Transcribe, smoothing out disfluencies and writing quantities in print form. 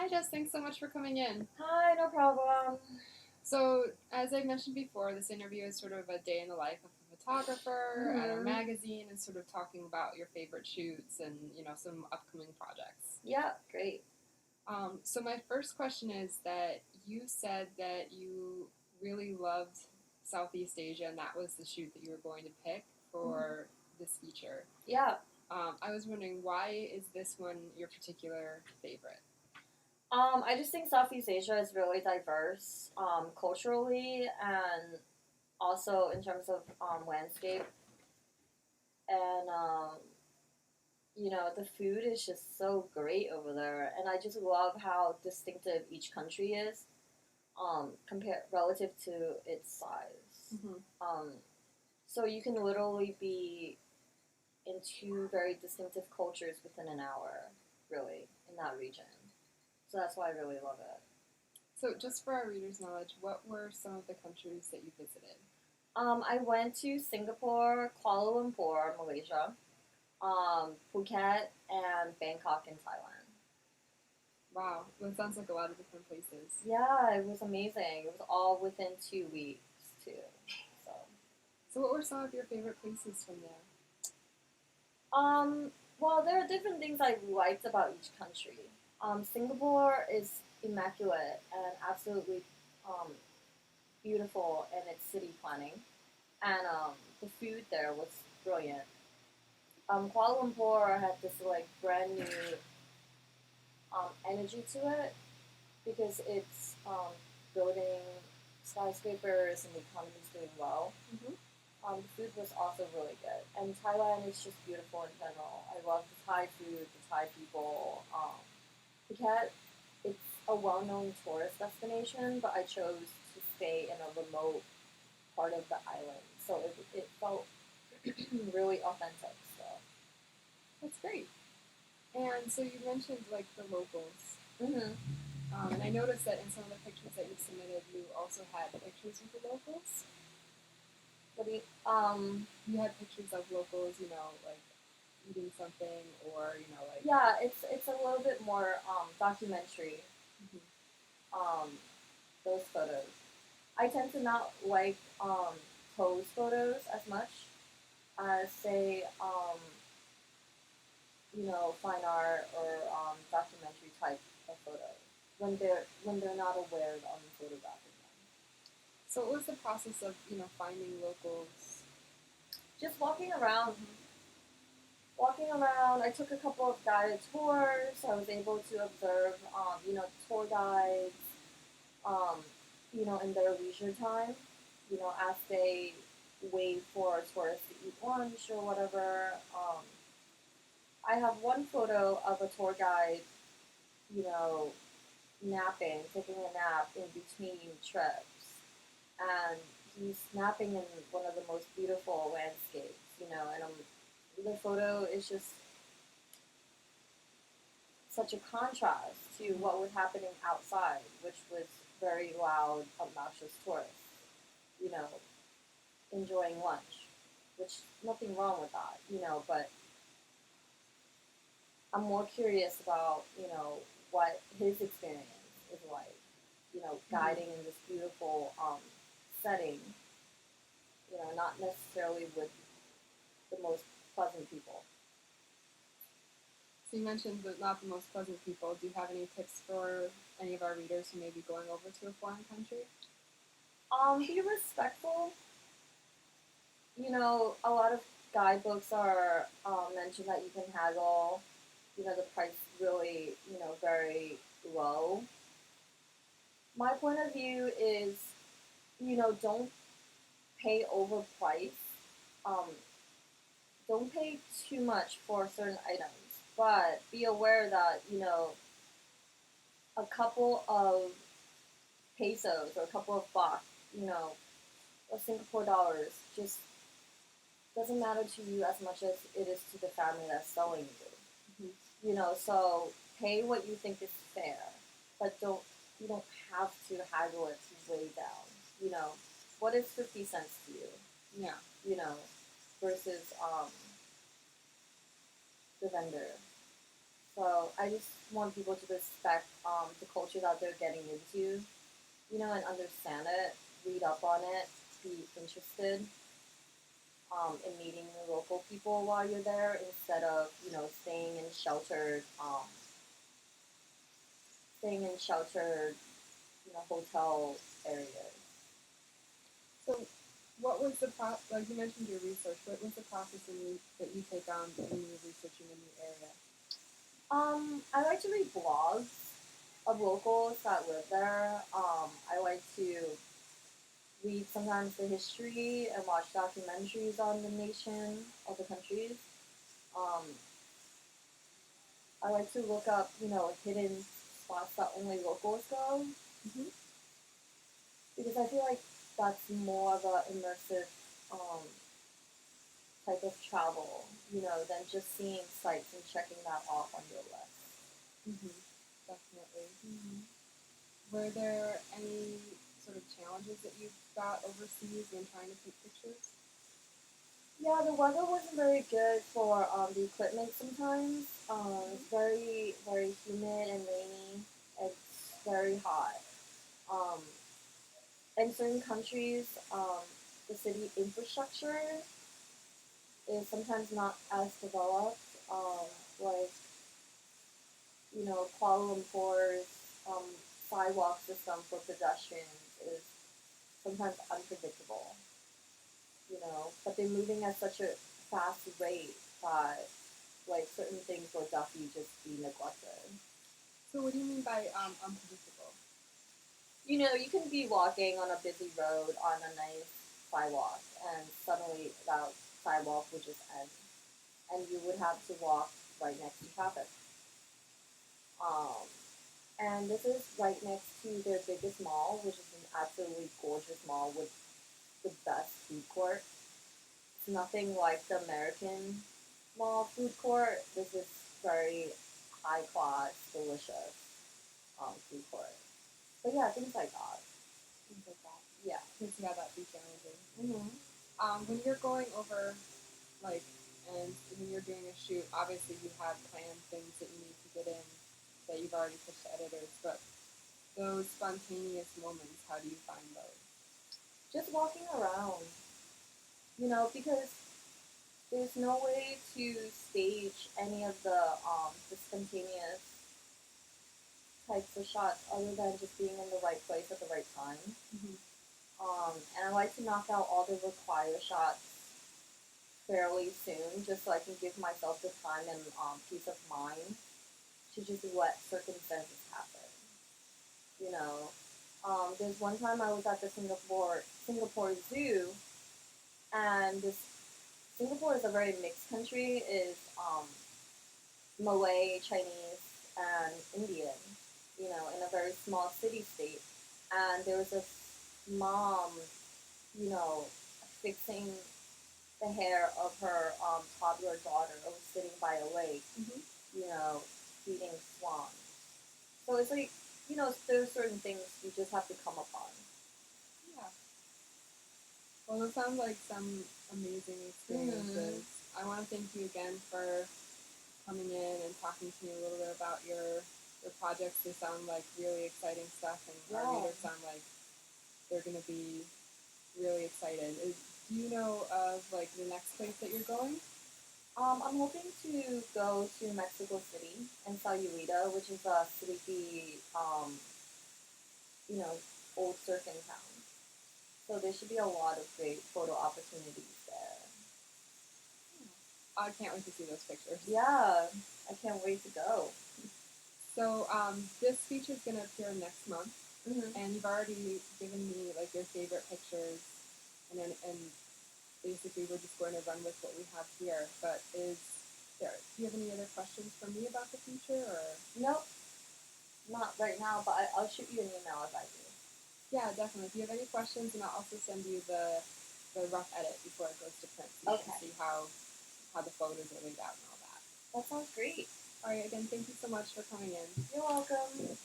Hi, Jess. Thanks so much for coming in. Hi, no problem. So, as I mentioned before, this interview is sort of a day in the life of a photographer at a Mm-hmm. magazine and sort of talking about your favorite shoots and, some upcoming projects. Yeah, great. So, my first question is that you said that you really loved Southeast Asia and that was the shoot that you were going to pick Mm-hmm. for this feature. Yeah. I was wondering, why is this one your particular favorite? I just think Southeast Asia is really diverse, culturally and also in terms of landscape. And the food is just so great over there, and I just love how distinctive each country is, compared relative to its size. Mm-hmm. Um, so you can literally be in two very distinctive cultures within an hour, really, in that region. So that's why I really love it. So, just for our readers' knowledge, what were some of the countries that you visited? I went to Singapore, Kuala Lumpur, Malaysia, Phuket, and Bangkok in Thailand. Wow, that sounds like a lot of different places. Yeah, it was amazing. It was all within 2 weeks, too. So, So, what were some of your favorite places from there? um, well, there are different things I liked about each country. Singapore is immaculate and absolutely um, beautiful in its city planning, and the food there was brilliant. Kuala Lumpur had this like brand new energy to it because it's building skyscrapers and the economy is doing well. Mm-hmm. The food was also really good, and Thailand is just beautiful in general. I love the Thai food, the Thai people. Phuket, it's a well-known tourist destination, but I chose to stay in a remote part of the island, so it felt really authentic. So. That's great. And so you mentioned like the locals, Mm-hmm. and I noticed that in some of the pictures that you submitted, you also had pictures with the locals. What do you, You had pictures of locals, like eating something, or like. yeah, it's a little bit more documentary. Mhm. Um, those photos. I tend to not like pose photos as much as say fine art or documentary type of photos when they're not aware that I'm photographing them. So, what was the process of finding locals? Just walking around. Mm-hmm. Walking around, I took a couple of guided tours. I was able to observe, tour guides, um, in their leisure time, as they wait for tourists to eat lunch or whatever. I have one photo of a tour guide, you know, napping, taking a nap in between trips, and he's napping in one of the most beautiful landscapes, and the photo is just such a contrast to what was happening outside, which was very loud, obnoxious tourists, you know, enjoying lunch, which nothing wrong with that, but I'm more curious about, what his experience is like, Mm-hmm. guiding in this beautiful setting, not necessarily with the most pleasant people. So you mentioned that not the most pleasant people. Do you have any tips for any of our readers who may be going over to a foreign country? Be respectful. A lot of guidebooks are mentioned that you can haggle. The price really, very low. My point of view is, don't pay overpriced. Um, don't pay too much for certain items, but be aware that, a couple of pesos or a couple of baht, you know, or Singapore dollars just doesn't matter to you as much as it is to the family that's selling you. Mm-hmm. So pay what you think is fair, but you don't have to haggle it way down. You know, what is 50 cents to you? Yeah. You know, versus the vendor. So I just want people to respect the culture that they're getting into, and understand it, read up on it, be interested in meeting the local people while you're there instead of staying in sheltered hotel areas. So, what was the like you mentioned your research? What was the process that you take on when you're researching a new area? I like to read blogs of locals that live there. I like to read sometimes the history and watch documentaries on the nation of the countries. Um, I like to look up, hidden spots that only locals go Mm-hmm. because I feel like that's more of a immersive um, type of travel, than just seeing sites and checking that off on your list. Mm-hmm. Definitely. Mm-hmm. Were there any sort of challenges that you got overseas when trying to take pictures? Yeah, the weather wasn't very good for the equipment sometimes. It's very, very humid and rainy. It's very hot. Um, in certain countries, the city infrastructure is sometimes not as developed. Um, like, Kuala Lumpur's um, sidewalk system for pedestrians is sometimes unpredictable, but they're moving at such a fast rate that like certain things will definitely just be neglected. So, what do you mean by unpredictable? You can be walking on a busy road on a nice sidewalk, and suddenly that sidewalk would just end, and you would have to walk right next to traffic. Um, and this is right next to their biggest mall, which is an absolutely gorgeous mall with the best food court. It's nothing like the American mall food court. This is very high class, delicious food court. But yeah, things like that. Things like that. Yeah. Can see how that'd be challenging. Mm-hmm. When you're going over, like, and when you're doing a shoot, obviously you have planned things that you need to get in that you've already pitched to editors, but those spontaneous moments, how do you find those? Just walking around, because there's no way to stage any of the spontaneous types of shots other than just being in the right place at the right time. Mm-hmm. And I like to knock out all the required shots fairly soon, just so I can give myself the time and peace of mind to just let circumstances happen. You know, there's one time I was at the Singapore Zoo, and this Singapore is a very mixed country. Is Malay, Chinese, and Indian. In a very small city state, and there was this mom, you know, fixing the hair of her toddler daughter who was sitting by a lake, Mm-hmm. you know, feeding swans. So it's like, there's certain things you just have to come upon. Yeah. Well, those sound like some amazing experiences. Mm-hmm. I want to thank you again for coming in and talking to me a little bit about your projects. They sound like really exciting stuff, and our Yeah. readers sound like they're going to be really excited. Do you know of like the next place that you're going? I'm hoping to go to Mexico City and Sayulita, which is a sleepy, you know, old surfing town. So there should be a lot of great photo opportunities there. I can't wait to see those pictures. Yeah, I can't wait to go. So this feature is going to appear next month, Mm-hmm. and you've already given me like your favorite pictures, and basically we're just going to run with what we have here. But do you have any other questions for me about the feature, or? Nope, not right now, but I'll shoot you an email if I do. Yeah, definitely. If you have any questions, and I'll also send you the rough edit before it goes to print, so you can see how the photos are laid out and all that. That sounds great. All right, again, thank you so much for coming in. You're welcome.